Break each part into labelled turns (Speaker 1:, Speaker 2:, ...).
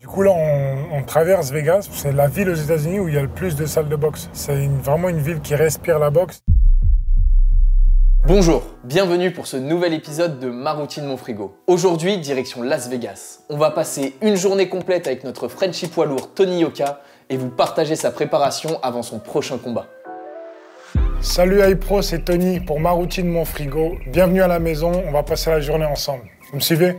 Speaker 1: Du coup, là, on traverse Vegas. C'est la ville aux États-Unis où il y a le plus de salles de boxe. C'est vraiment une ville qui respire la boxe.
Speaker 2: Bonjour, bienvenue pour ce nouvel épisode de Ma routine mon frigo. Aujourd'hui, direction Las Vegas. On va passer une journée complète avec notre Frenchie poids lourd Tony Yoka et vous partager sa préparation avant son prochain combat.
Speaker 1: Salut iPro, c'est Tony pour Ma routine mon frigo. Bienvenue à la maison, on va passer la journée ensemble. Vous me suivez ?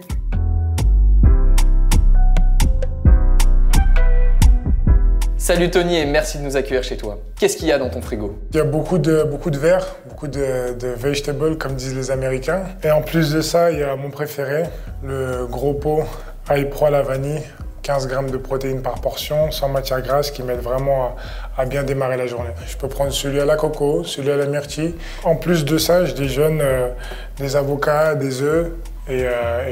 Speaker 2: Salut Tony et merci de nous accueillir chez toi. Qu'est-ce qu'il y a dans ton frigo?
Speaker 1: Il y a beaucoup de verre, beaucoup de vegetables comme disent les Américains. Et en plus de ça, il y a mon préféré, le gros pot iPro à la vanille. 15 grammes de protéines par portion, sans matière grasse, qui m'aide vraiment à bien démarrer la journée. Je peux prendre celui à la coco, celui à la myrtille. En plus de ça, je déjeune des avocats, des œufs et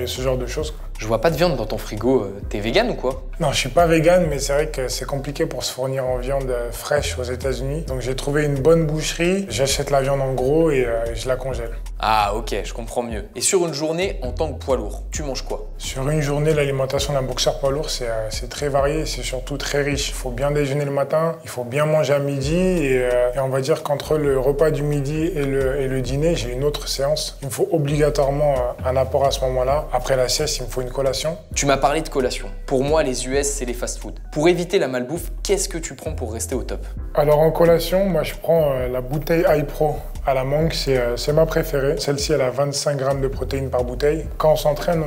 Speaker 1: ce genre de choses.
Speaker 2: Je vois pas de viande dans ton frigo, t'es vegan ou quoi?
Speaker 1: Non, je suis pas vegan, mais c'est vrai que c'est compliqué pour se fournir en viande fraîche aux États-Unis. Donc j'ai trouvé une bonne boucherie, j'achète la viande en gros et je la congèle.
Speaker 2: Ah ok, je comprends mieux. Et sur une journée, en tant que poids lourd, tu manges quoi?
Speaker 1: Sur une journée, l'alimentation d'un boxeur poids lourd, c'est très varié et c'est surtout très riche. Il faut bien déjeuner le matin, il faut bien manger à midi et on va dire qu'entre le repas du midi et le dîner, j'ai une autre séance. Il me faut obligatoirement un apport à ce moment-là. Après la sieste, il me faut une collation.
Speaker 2: Tu m'as parlé de collation. Pour moi, les US, c'est les fast-food. Pour éviter la malbouffe, qu'est-ce que tu prends pour rester au top? Alors
Speaker 1: en collation, moi je prends la bouteille iPro à la mangue, c'est ma préférée. Celle-ci, elle a 25 grammes de protéines par bouteille. Quand on s'entraîne,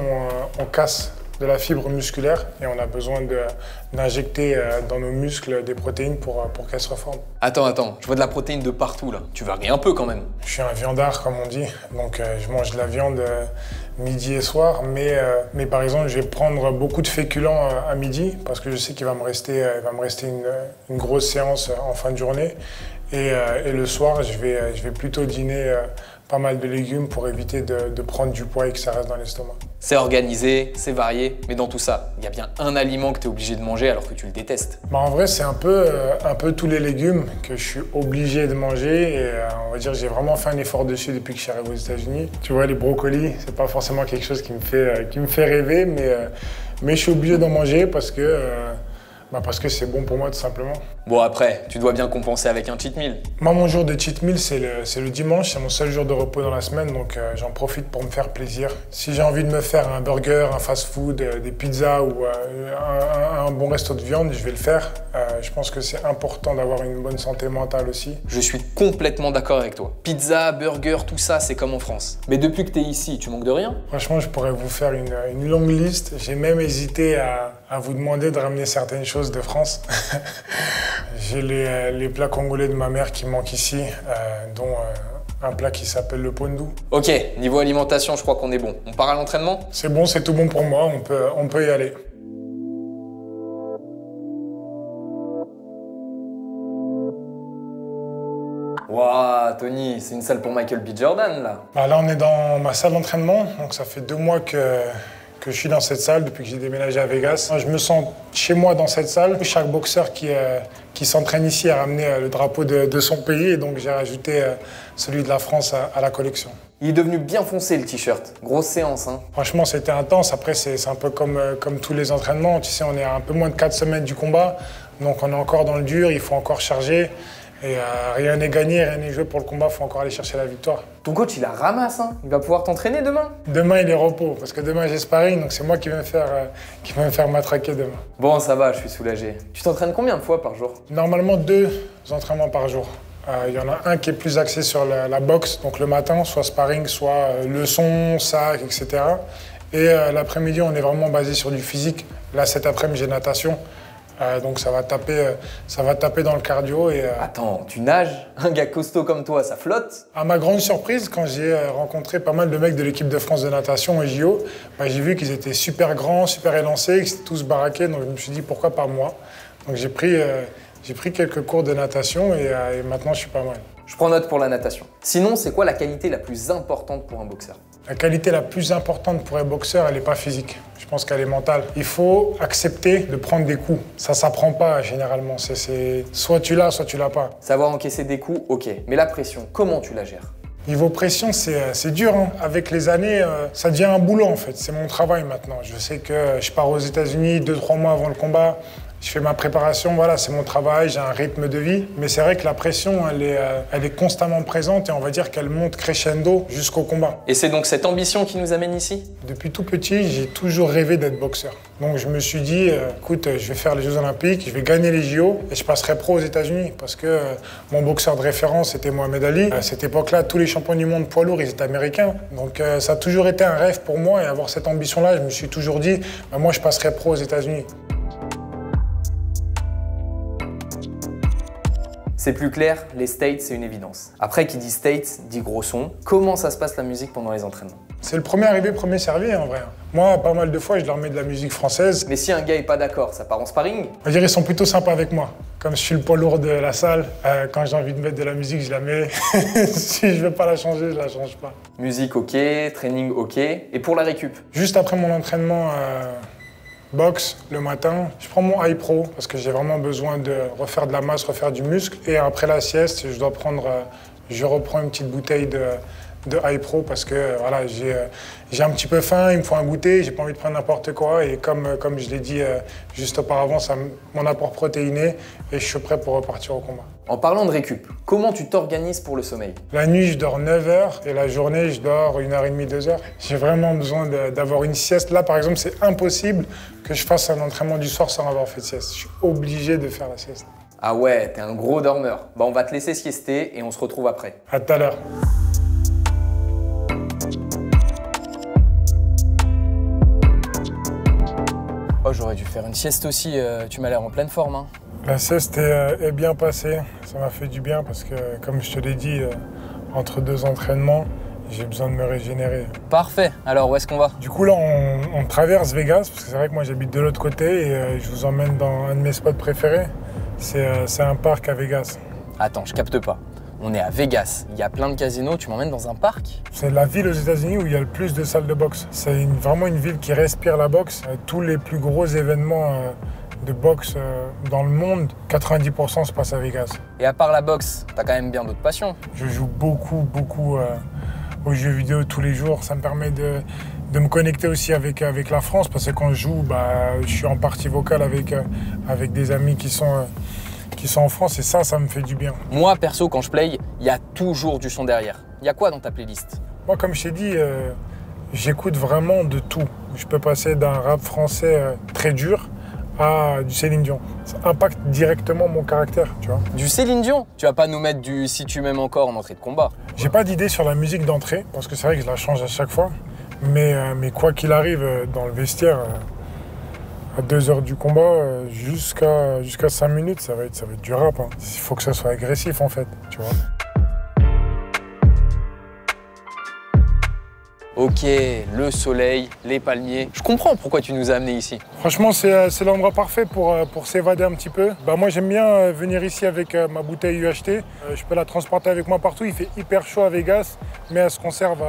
Speaker 1: on casse de la fibre musculaire et on a besoin d'injecter dans nos muscles des protéines pour qu'elles se reforment.
Speaker 2: Attends, je vois de la protéine de partout là. Tu varies un peu quand même.
Speaker 1: Je suis un viandard comme on dit, donc je mange de la viande midi et soir, mais par exemple je vais prendre beaucoup de féculents à midi parce que je sais qu'il va me rester une grosse séance en fin de journée et le soir je vais plutôt dîner pas mal de légumes pour éviter de prendre du poids et que ça reste dans l'estomac.
Speaker 2: C'est organisé, c'est varié, mais dans tout ça, il y a bien un aliment que tu es obligé de manger alors que tu le détestes.
Speaker 1: En vrai, c'est un peu tous les légumes que je suis obligé de manger et on va dire j'ai vraiment fait un effort dessus depuis que je suis arrivé aux États-Unis. Tu vois, les brocolis, c'est pas forcément quelque chose qui me fait rêver, mais je suis obligé d'en manger parce que c'est bon pour moi tout simplement.
Speaker 2: Bon après, tu dois bien compenser avec un cheat meal.
Speaker 1: Moi mon jour de cheat meal c'est le dimanche, c'est mon seul jour de repos dans la semaine donc j'en profite pour me faire plaisir. Si j'ai envie de me faire un burger, un fast-food, des pizzas ou un bon resto de viande, je vais le faire. Je pense que c'est important d'avoir une bonne santé mentale aussi.
Speaker 2: Je suis complètement d'accord avec toi. Pizza, burger, tout ça c'est comme en France. Mais depuis que tu es ici, tu manques de rien?
Speaker 1: Franchement je pourrais vous faire une longue liste. J'ai même hésité à vous demander de ramener certaines choses de France. J'ai les plats congolais de ma mère qui manquent ici, dont un plat qui s'appelle le pondu.
Speaker 2: Ok, niveau alimentation, je crois qu'on est bon. On part à l'entraînement?
Speaker 1: C'est bon, c'est tout bon pour moi, on peut y aller.
Speaker 2: Waouh, Tony, c'est une salle pour Michael B. Jordan là.
Speaker 1: Là, on est dans ma salle d'entraînement, donc ça fait 2 mois que je suis dans cette salle depuis que j'ai déménagé à Vegas. Je me sens chez moi dans cette salle. Chaque boxeur qui s'entraîne ici a ramené le drapeau de son pays et donc j'ai rajouté celui de la France à la collection.
Speaker 2: Il est devenu bien foncé le t-shirt. Grosse séance, hein.
Speaker 1: Franchement, c'était intense. Après, c'est un peu comme tous les entraînements. Tu sais, on est à un peu moins de 4 semaines du combat, donc on est encore dans le dur, il faut encore charger. Et rien n'est gagné, rien n'est joué pour le combat, il faut encore aller chercher la victoire.
Speaker 2: Ton coach, il la ramasse, hein. Il va pouvoir t'entraîner demain?
Speaker 1: Demain, il est repos, parce que demain, j'ai sparring, donc c'est moi qui vais me faire matraquer demain.
Speaker 2: Bon, ça va, je suis soulagé. Tu t'entraînes combien de fois par jour?
Speaker 1: Normalement, 2 entraînements par jour. Il y en a un qui est plus axé sur la boxe, donc le matin, soit sparring, soit leçon, sac, etc. Et l'après-midi, on est vraiment basé sur du physique. Là, cet après-midi, j'ai natation. Donc ça va taper dans le cardio et...
Speaker 2: Attends, tu nages? Un gars costaud comme toi, ça flotte?
Speaker 1: À ma grande surprise, quand j'ai rencontré pas mal de mecs de l'équipe de France de natation au JO, j'ai vu qu'ils étaient super grands, super élancés, qu'ils étaient tous baraqués, donc je me suis dit pourquoi pas moi. Donc j'ai pris quelques cours de natation et maintenant je suis pas mal.
Speaker 2: Je prends note pour la natation. Sinon, c'est quoi la qualité la plus importante pour un boxeur?
Speaker 1: La qualité la plus importante pour un boxeur, elle n'est pas physique. Je pense qu'elle est mentale. Il faut accepter de prendre des coups. Ça ne s'apprend pas généralement. C'est soit tu l'as, soit tu l'as pas.
Speaker 2: Savoir encaisser des coups, ok. Mais la pression, comment tu la gères?
Speaker 1: Niveau pression, c'est dur. Hein. Avec les années, ça devient un boulot en fait. C'est mon travail maintenant. Je sais que je pars aux États-Unis 2-3 mois avant le combat. Je fais ma préparation, voilà, c'est mon travail, j'ai un rythme de vie. Mais c'est vrai que la pression, elle est constamment présente et on va dire qu'elle monte crescendo jusqu'au combat.
Speaker 2: Et c'est donc cette ambition qui nous amène ici?
Speaker 1: Depuis tout petit, j'ai toujours rêvé d'être boxeur. Donc je me suis dit, écoute, je vais faire les Jeux Olympiques, je vais gagner les JO et je passerai pro aux États-Unis parce que mon boxeur de référence était Mohamed Ali. À cette époque-là, tous les champions du monde poids lourds, ils étaient américains. Donc ça a toujours été un rêve pour moi et avoir cette ambition-là, je me suis toujours dit, moi je passerai pro aux États-Unis.
Speaker 2: C'est plus clair, les States, c'est une évidence. Après, qui dit States, dit gros son. Comment ça se passe la musique pendant les entraînements?
Speaker 1: C'est le premier arrivé, premier servi en vrai. Moi, pas mal de fois, je leur mets de la musique française.
Speaker 2: Mais si un gars est pas d'accord, ça part en sparring?
Speaker 1: On va dire ils sont plutôt sympas avec moi. Comme je suis le poids lourd de la salle, quand j'ai envie de mettre de la musique, je la mets. Si je veux pas la changer, je la change pas.
Speaker 2: Musique ok, training ok. Et pour la récup?
Speaker 1: Juste après mon entraînement boxe le matin, je prends mon high pro parce que j'ai vraiment besoin de refaire de la masse, refaire du muscle. Et après la sieste, je reprends une petite bouteille de high pro parce que voilà, j'ai un petit peu faim, il me faut un goûter, j'ai pas envie de prendre n'importe quoi. Et comme je l'ai dit juste auparavant, c'est mon apport protéiné et je suis prêt pour repartir au combat.
Speaker 2: En parlant de récup, comment tu t'organises pour le sommeil?
Speaker 1: La nuit, je dors 9 heures et la journée, je dors 1h30, 2 heures. J'ai vraiment besoin d'avoir une sieste. Là, par exemple, c'est impossible que je fasse un entraînement du soir sans avoir fait de sieste. Je suis obligé de faire la sieste.
Speaker 2: Ah ouais, t'es un gros dormeur. Bah on va te laisser siester et on se retrouve après.
Speaker 1: À tout à l'heure.
Speaker 2: Oh, j'aurais dû faire une sieste aussi, tu m'as l'air en pleine forme. Hein.
Speaker 1: La sieste est bien passée, ça m'a fait du bien parce que, comme je te l'ai dit, entre 2 entraînements, j'ai besoin de me régénérer.
Speaker 2: Parfait, alors où est-ce qu'on va?
Speaker 1: Du coup là, on traverse Vegas, parce que c'est vrai que moi j'habite de l'autre côté et je vous emmène dans un de mes spots préférés. C'est un parc à Vegas.
Speaker 2: Attends, je capte pas. On est à Vegas, il y a plein de casinos, tu m'emmènes dans un parc?
Speaker 1: C'est la ville aux États-Unis où il y a le plus de salles de boxe. C'est vraiment une ville qui respire la boxe. Tous les plus gros événements de boxe dans le monde, 90% se passent à Vegas.
Speaker 2: Et à part la boxe, t'as quand même bien d'autres passions?
Speaker 1: Je joue beaucoup aux jeux vidéo tous les jours. Ça me permet de me connecter aussi avec la France parce que quand je joue, je suis en partie vocale avec des amis qui sont en France et ça me fait du bien.
Speaker 2: Moi, perso, quand je play, il y a toujours du son derrière. Il y a quoi dans ta playlist?
Speaker 1: Moi, comme je t'ai dit, j'écoute vraiment de tout. Je peux passer d'un rap français très dur à du Céline Dion. Ça impacte directement mon caractère, tu vois.
Speaker 2: Du Céline Dion? Tu vas pas nous mettre du Si tu m'aimes encore en entrée de combat?
Speaker 1: J'ai pas d'idée sur la musique d'entrée, parce que c'est vrai que je la change à chaque fois. Mais quoi qu'il arrive, dans le vestiaire, à 2 heures du combat, jusqu'à 5 minutes, ça va être du rap. Hein. Il faut que ça soit agressif, en fait, tu vois.
Speaker 2: Ok, le soleil, les palmiers. Je comprends pourquoi tu nous as amenés ici.
Speaker 1: Franchement, c'est l'endroit parfait pour s'évader un petit peu. Moi, j'aime bien venir ici avec ma bouteille UHT. Je peux la transporter avec moi partout. Il fait hyper chaud à Vegas, mais elle se conserve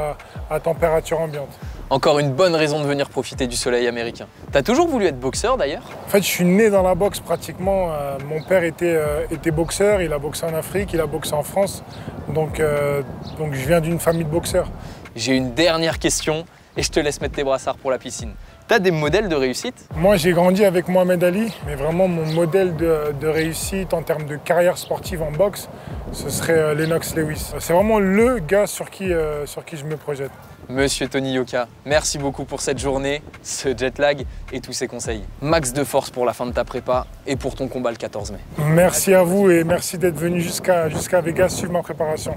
Speaker 1: à température ambiante.
Speaker 2: Encore une bonne raison de venir profiter du soleil américain. T'as toujours voulu être boxeur d'ailleurs?
Speaker 1: En fait, je suis né dans la boxe pratiquement. Mon père était boxeur, il a boxé en Afrique, il a boxé en France. Donc je viens d'une famille de boxeurs.
Speaker 2: J'ai une dernière question et je te laisse mettre tes brassards pour la piscine. T'as des modèles de réussite?
Speaker 1: Moi, j'ai grandi avec Mohamed Ali, mais vraiment mon modèle de réussite en termes de carrière sportive en boxe, ce serait Lennox Lewis. C'est vraiment le gars sur qui je me projette.
Speaker 2: Monsieur Tony Yoka, merci beaucoup pour cette journée, ce jet lag et tous ces conseils. Max de force pour la fin de ta prépa et pour ton combat le 14 mai.
Speaker 1: Merci à vous et merci d'être venu jusqu'à Vegas suivre ma préparation.